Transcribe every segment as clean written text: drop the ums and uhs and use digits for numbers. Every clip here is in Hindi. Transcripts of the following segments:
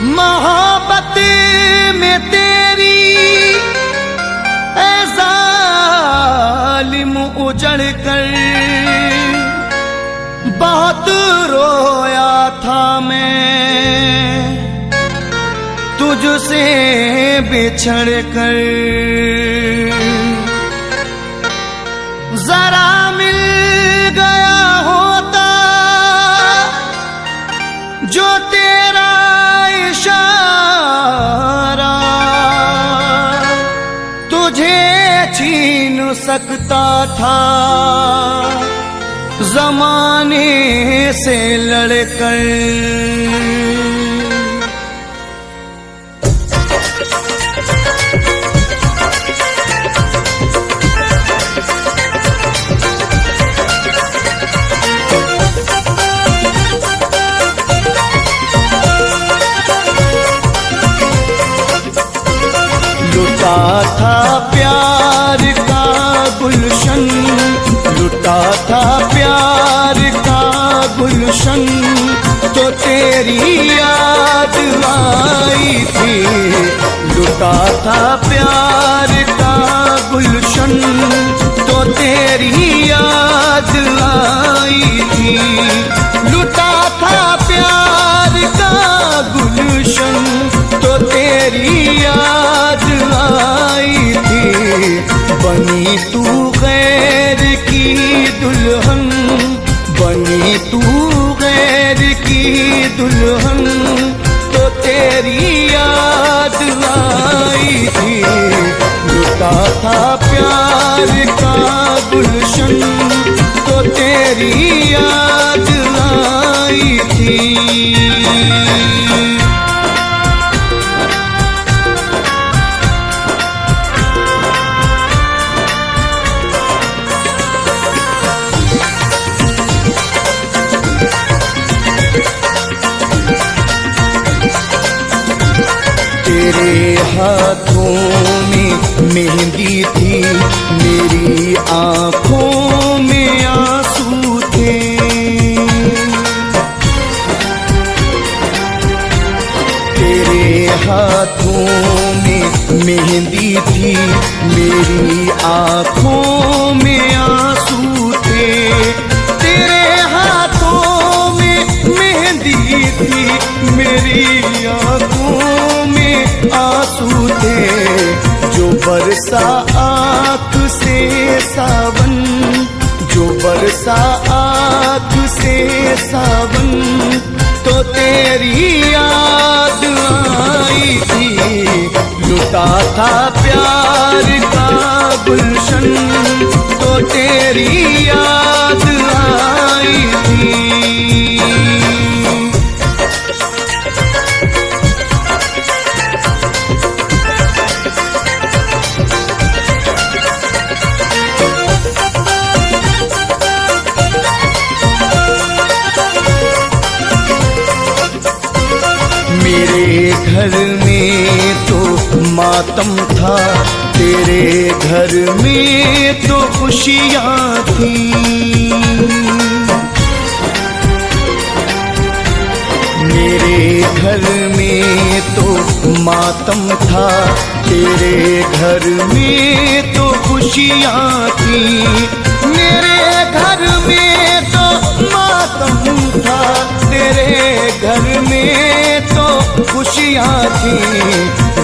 मोहब्बत में तेरी ऐ जालिम उजड़ कर बहुत रोया था मैं तुझसे बिछड़ कर। जरा मिल गया होता जो तेरा इशारा तुझे छीन सकता था ज़माने से लड़कर। लुटा था प्यार का गुलशन, लुटा था प्यार का गुलशन, तो तेरी याद आई थी। लुटा था प्यार का गुलशन, तो तेरी याद आई थी। लुटा था प्यार का गुलशन, तो तेरी याद आई थी। बनी तू गैर की दुल्हन, बनी तू गैर की दुल्हन, तो तेरी याद आई थी। लुटा था प्यार का गुलशन, तो तेरी याद आई थी। तेरे हाथों में मेहंदी थी, मेरी आंखों में आंसू थे। तेरे हाथों में मेहंदी थी, मेरी आंखों में आंसू थे। तेरे हाथों में मेहंदी थी, मेरी आंखों आंसू थे। जो बरसा आँख से सावन, जो बरसा आँख से सावन, तो तेरी याद आई थी। लुटा था प्यार का गुलशन, तो तेरी याद आई थी। मेरे घर में तो मातम था, तेरे घर में तो खुशियाँ थी। मेरे घर में तो मातम था, तेरे घर में तो खुशियाँ थी। मेरे घर में तो मातम था, तेरे घर में तो खुशियाँ थी।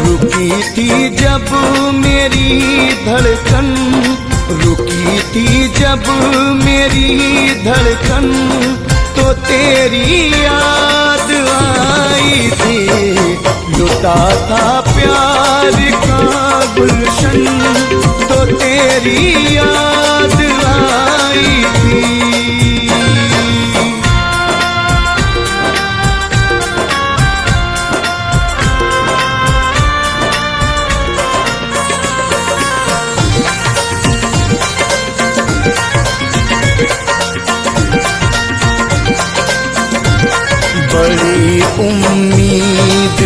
रुकी थी जब मेरी धड़कन, रुकी थी जब मेरी धड़कन, तो तेरी याद आई थी। लुटा था प्यार का गुलशन, तो तेरी याद आई थी। उम्मीद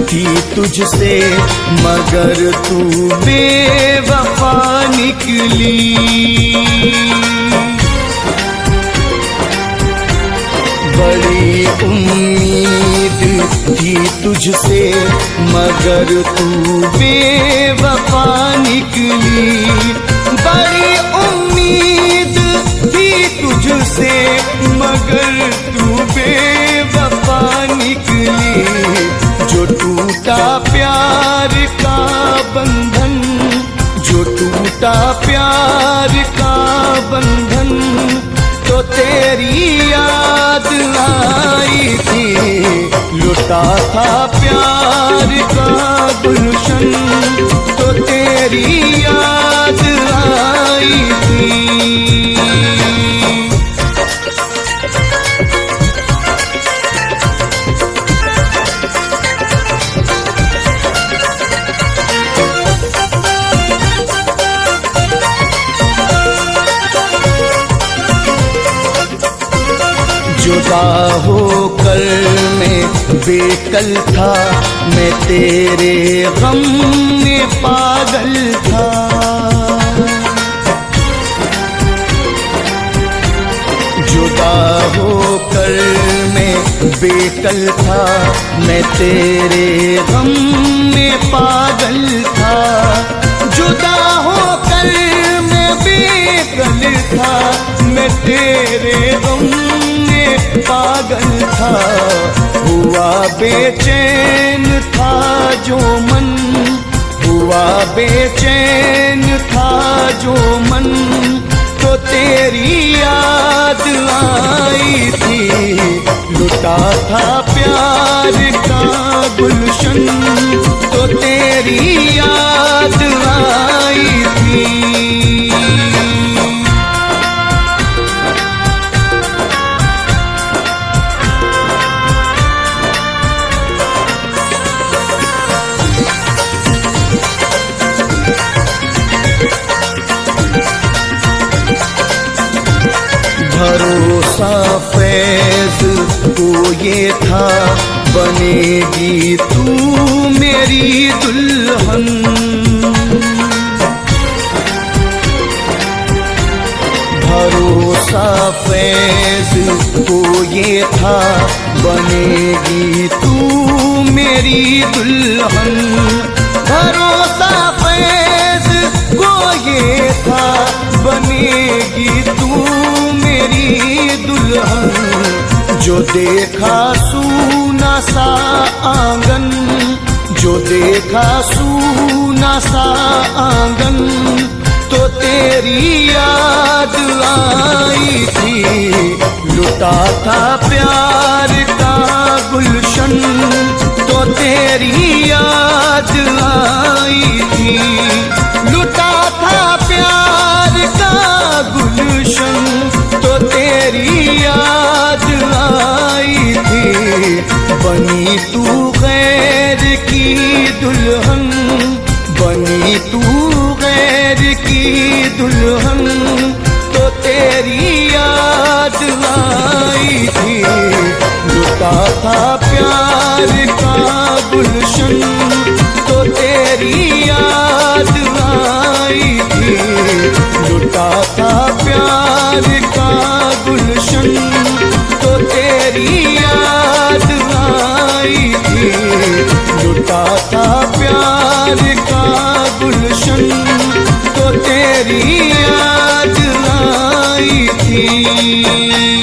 थी तुझसे मगर तू बेवफा निकली। बड़ी उम्मीद थी तुझसे मगर तू बेवफा निकली। बड़ी उम्मीद थी तुझसे मगर तू बेवफा निकली। जो टूटा प्यार का बंधन, जो टूटा प्यार का बंधन, तो तेरी याद आई थी। लुटा था प्यार का गुलशन, तो तेरी याद आई थी। जुदा होकर मैं बेकल था, मैं तेरे गम में पागल था। जुदा होकर मैं बेकल था, मैं तेरे गम में पागल था। जुदा होकर मैं बेकल था, मैं तेरे गम पागल था। हुआ बेचैन था जो मन, हुआ बेचैन था जो मन, तो तेरी याद आई थी। लुटा था प्यार का गुलशन, तो तेरी याद आई थी। भरोसा फैज को ये था बनेगी तू मेरी दुल्हन। भरोसा फैज को ये था बनेगी तू मेरी दुल्हन। भरोसा फैज को ये था बनेगी तू मेरी दुल्हन। जो देखा सूना सा आंगन, जो देखा सूना सा आंगन, तो तेरी याद आई थी। लुटा था प्यार का गुलशन, तो तेरी याद आई थी। लुटा था प्यार का गुलशन, तो तेरी याद आई थी। बनी तू गैर की दुल्हन, बनी तू गैर की दुल्हन, तो तेरी याद आई थी। लुटा था प्यार का गुलशन, तो तेरी याद आई थी। लुटा था प्यार का गुलशन, तो तेरी याद आई थी। लुटा था प्यार का गुलशन, तो तेरी याद आई थी।